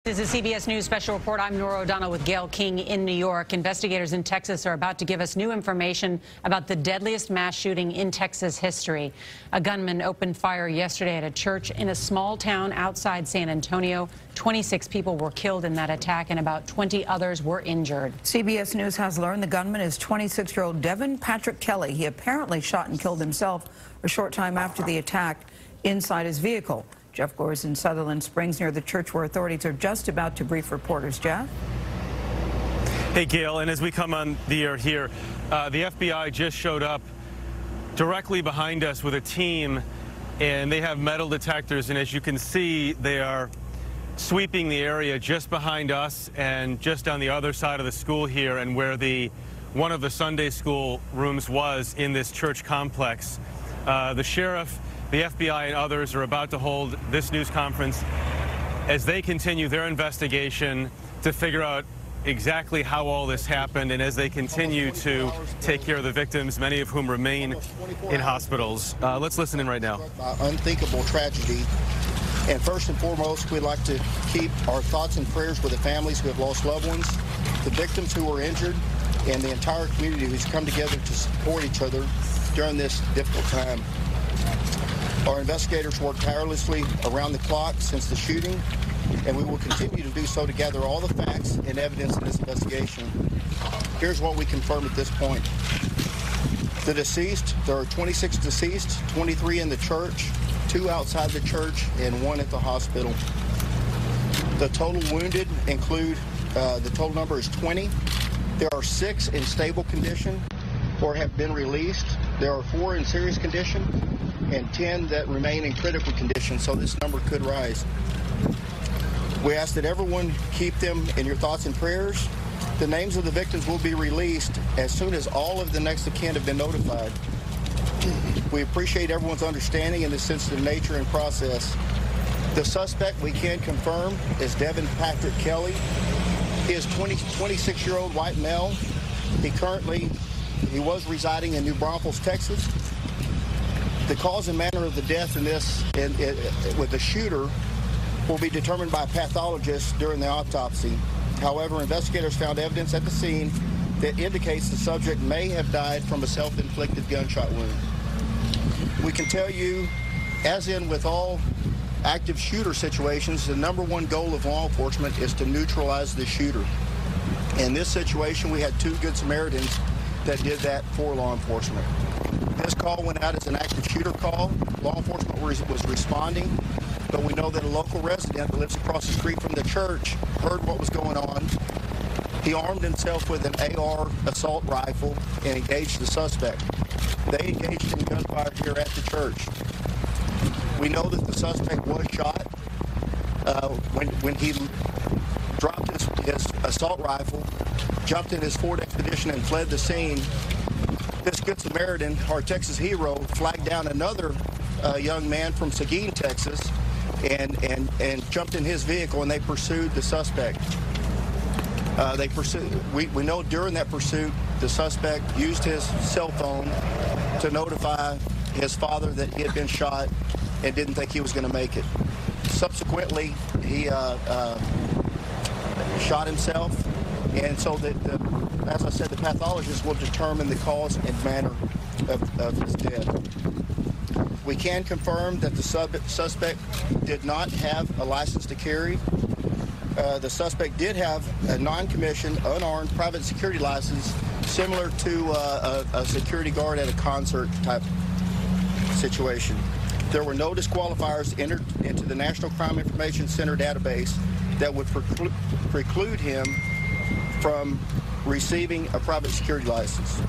This is a CBS News special report. I'm Nora O'Donnell with Gail King in New York. Investigators in Texas are about to give us new information about the deadliest mass shooting in Texas history. A gunman opened fire yesterday at a church in a small town outside San Antonio. 26 people were killed in that attack and about 20 others were injured. CBS News has learned the gunman is 26-year-old Devin Patrick Kelly. He apparently shot and killed himself a short time after the attack inside his vehicle. Jeff Gore is in Sutherland Springs near the church where authorities are just about to brief reporters. Jeff? Hey, Gail, and as we come on the air here, the FBI just showed up directly behind us with a team, and they have metal detectors, and as you can see, they are sweeping the area just behind us and just on the other side of the school here, and where one of the Sunday school rooms was in this church complex. The sheriff, the FBI, and others are about to hold this news conference as they continue their investigation to figure out exactly how all this happened, and as they continue to take care of the victims, many of whom remain in hospitals. Let's listen in right now. Unthinkable tragedy. And first and foremost, we'd like to keep our thoughts and prayers with the families who have lost loved ones, the victims who were injured, and the entire community who's come together to support each other during this difficult time. Our investigators worked tirelessly around the clock since the shooting, and we will continue to do so to gather all the facts and evidence in this investigation. Here's what we confirm at this point. The deceased, there are 26 deceased, 23 in the church, 2 outside the church, and 1 at the hospital. The total wounded include, the total number is 20. There are 6 in stable condition or have been released. There are 4 in serious condition and 10 that remain in critical condition, so this number could rise. We ask that everyone keep them in your thoughts and prayers. The names of the victims will be released as soon as all of the next of kin have been notified. We appreciate everyone's understanding in this sensitive nature and process. The suspect we can confirm is Devin Patrick Kelly. He is 26-year-old white male. He was residing in New Braunfels, Texas. The cause and manner of the death in this, with the shooter, will be determined by pathologists during the autopsy. However, investigators found evidence at the scene that indicates the subject may have died from a self-inflicted gunshot wound. We can tell you, as in with all active shooter situations, the #1 goal of law enforcement is to neutralize the shooter. In this situation, we had 2 Good Samaritans that did that for law enforcement. This call went out as an active shooter call. Law enforcement was responding, but we know that a local resident that lives across the street from the church heard what was going on. He armed himself with an AR assault rifle and engaged the suspect. They engaged in gunfire here at the church. We know that the suspect was shot when he dropped his assault rifle, jumped in his Ford Expedition and fled the scene. This Good Samaritan, our Texas hero, flagged down another young man from Seguin, Texas, and jumped in his vehicle, and they pursued the suspect. We know during that pursuit, the suspect used his cell phone to notify his father that he had been shot and didn't think he was going to make it. Subsequently, he shot himself, and so as I said, the pathologist will determine the cause and manner of his death. We can confirm that the suspect did not have a license to carry. The suspect did have a non-commissioned, unarmed private security license similar to a security guard at a concert type situation. There were no disqualifiers entered into the National Crime Information Center database that would preclude him from receiving a private security license.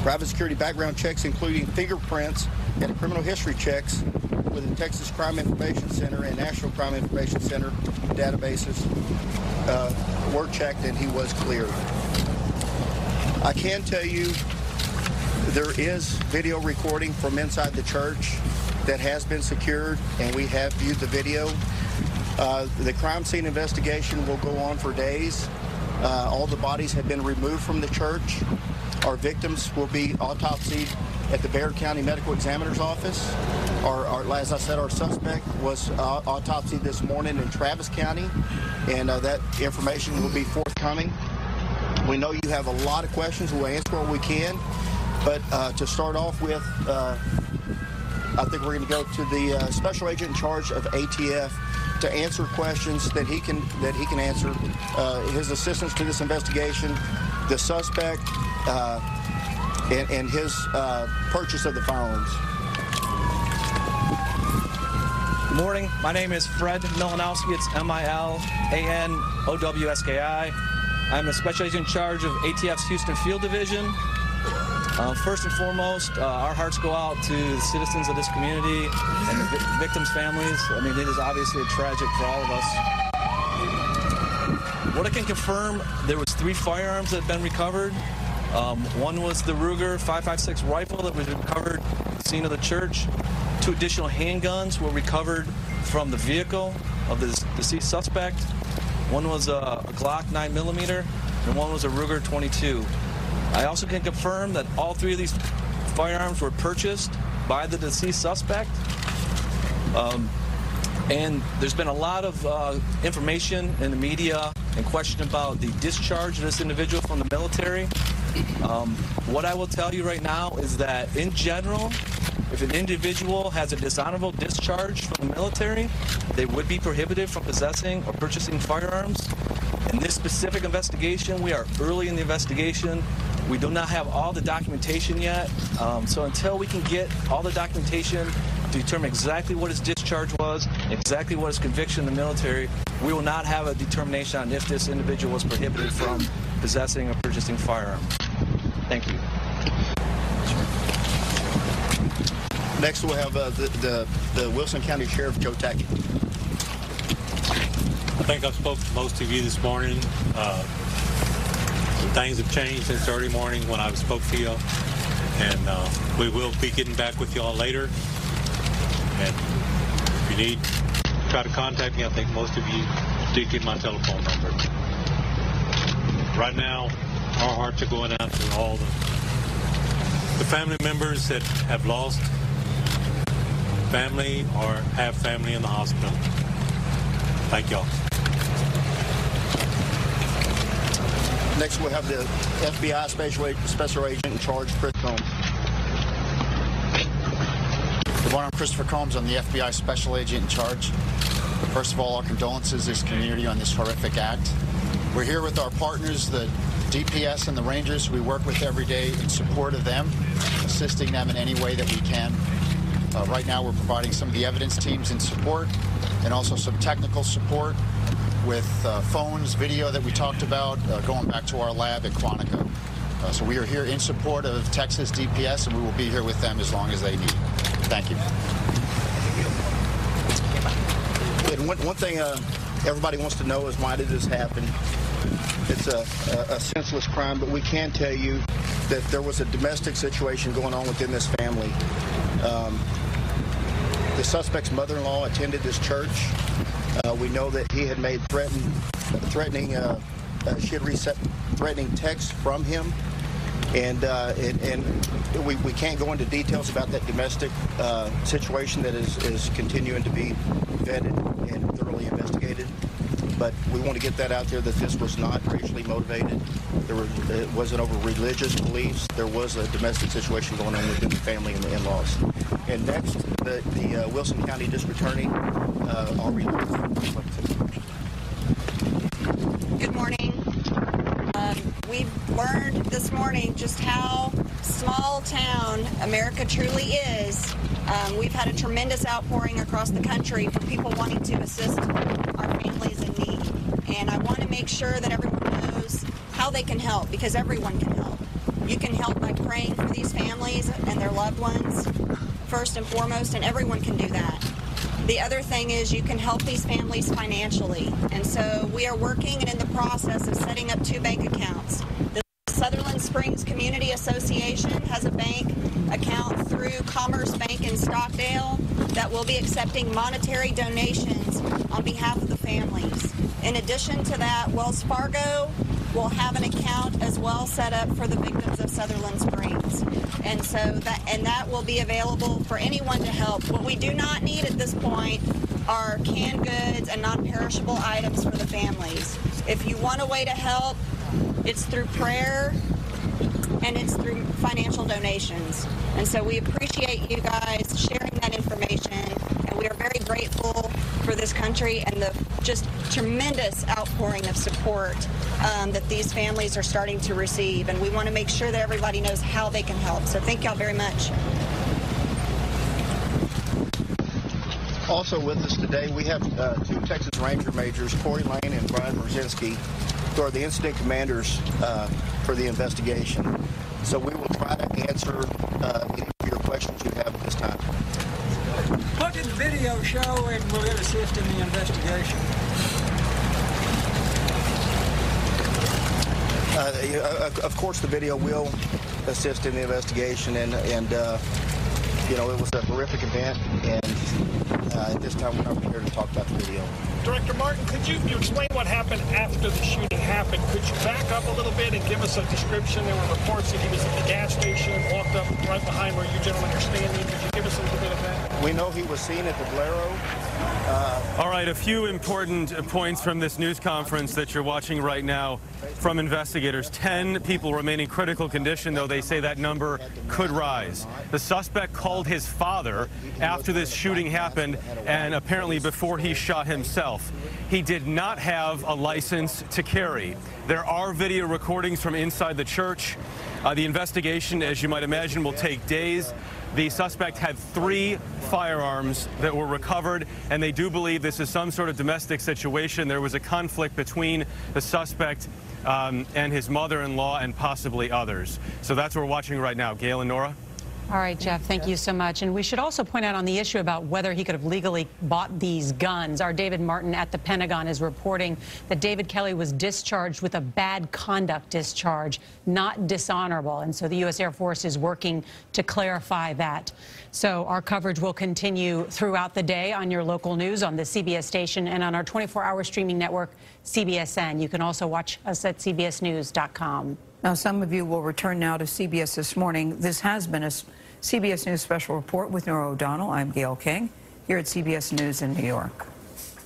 Private security background checks, including fingerprints and criminal history checks with the Texas Crime Information Center and National Crime Information Center databases were checked, and he was cleared. I can tell you there is video recording from inside the church that has been secured, and we have viewed the video. The crime scene investigation will go on for days. All the bodies have been removed from the church. Our victims will be autopsied at the Bexar County Medical Examiner's Office. As I said, our suspect was autopsied this morning in Travis County, and that information will be forthcoming. We know you have a lot of questions. We'll answer what we can, but to start off with, I think we're going to go to the special agent in charge of ATF to answer questions that he can answer. His assistance to this investigation, the suspect, and his purchase of the firearms. Good morning. My name is Fred Milanowski. It's Milanowski. I'm the special agent in charge of ATF's Houston Field Division. First and foremost, our hearts go out to the citizens of this community and the victims' families. I mean, it is obviously tragic for all of us. What I can confirm, there was 3 firearms that have been recovered. One was the Ruger 5.56 rifle that was recovered at the scene of the church. 2 additional handguns were recovered from the vehicle of the deceased suspect. One was a Glock 9mm, and one was a Ruger 22. I also can confirm that all 3 of these firearms were purchased by the deceased suspect. And there's been a lot of information in the media and question about the discharge of this individual from the military. What I will tell you right now is that, in general, if an individual has a dishonorable discharge from the military, they would be prohibited from possessing or purchasing firearms. In this specific investigation, we are early in the investigation. We do not have all the documentation yet. So until we can get all the documentation to determine exactly what his discharge was, exactly what his conviction in the military, we will not have a determination on if this individual was prohibited from possessing or purchasing firearms. Thank you. Next, we'll have the Wilson County Sheriff, Joe Tackett. I think I've spoken to most of you this morning. Things have changed since early morning when I spoke to you, and we will be getting back with you all later. And if you need, try to contact me. I think most of you did get my telephone number. Right now, our hearts are going out to all the family members that have lost family or have family in the hospital. Thank y'all. Next, we'll have the FBI Special Agent in charge, Chris Combs. Good morning, I'm Christopher Combs. I'm the FBI Special Agent in charge. First of all, our condolences to this community on this horrific act. We're here with our partners, the DPS and the Rangers we work with every day in support of them, assisting them in any way that we can. Right now, we're providing some of the evidence teams in support and also some technical support with phones, video that we talked about, going back to our lab at Quantico. So we are here in support of Texas DPS, and we will be here with them as long as they need. Thank you. And one thing everybody wants to know is, why did this happen? It's a senseless crime, but we can tell you that there was a domestic situation going on within this family. The suspect's mother-in-law attended this church. We know that he had made threatening texts from him, and we can't go into details about that domestic situation that is continuing to be vetted and thoroughly investigated. But we want to get that out there, that this was not racially motivated. It wasn't over religious beliefs. There was a domestic situation going on within the family and the in-laws. And next, the Wilson County District Attorney, Aubrey. Good morning. We've learned this morning just how small town America truly is. We've had a tremendous outpouring across the country for people wanting to assist our families in need. And I want to make sure that everyone knows how they can help, because everyone can help. You can help by praying for these families and their loved ones, first and foremost, and everyone can do that. The other thing is, you can help these families financially. And so we are working and in the process of setting up 2 bank accounts. The Sutherland Springs Community Association has a bank account through Commerce Bank in Stockdale that will be accepting monetary donations on behalf of the families. In addition to that, Wells Fargo will have an account as well set up for the victims of Sutherland Springs. And so that will be available for anyone to help. What we do not need at this point are canned goods and non-perishable items for the families. If you want a way to help, it's through prayer and it's through financial donations. And so we appreciate you guys sharing that information, and we are very grateful for this country and the just tremendous outpouring of support that these families are starting to receive. And we want to make sure that everybody knows how they can help. So thank y'all very much. Also with us today, we have two Texas Ranger Majors, Corey Lane and Brian Brzezinski, who are the incident commanders for the investigation. So we will try to answer any of your questions you have at this time. What did the video show, and will it assist in the investigation? Of course, the video will assist in the investigation, and you know, it was a horrific event, and at this time we're not prepared to talk about the video. Director Martin, could you explain what happened after the shooting happened? Could you back up a little bit and give us a description? There were reports that he was at the gas station, walked up right behind where you gentlemen are standing. Could you give us a little bit of that? We know he was seen at the Bolero. All right, a few important points from this news conference that you're watching right now from investigators. 10 people remain in critical condition, though they say that number could rise. The suspect called his father after this shooting happened, and apparently before he shot himself. He did not have a license to carry. There are video recordings from inside the church. The investigation, as you might imagine, will take days. The suspect had 3 firearms that were recovered, and they do believe this is some sort of domestic situation. There was a conflict between the suspect and his mother-in-law and possibly others. So that's what we're watching right now. Gail and Nora? All right, Jeff, thank you so much. And we should also point out on the issue about whether he could have legally bought these guns. Our David Martin at the Pentagon is reporting that David Kelly was discharged with a bad conduct discharge, not dishonorable. And so the U.S. Air Force is working to clarify that. So our coverage will continue throughout the day on your local news, on the CBS station, and on our 24-hour streaming network, CBSN. You can also watch us at cbsnews.com. Now, some of you will return now to CBS This Morning. This has been a CBS News Special Report with Nora O'Donnell. I'm Gail King, here at CBS News in New York.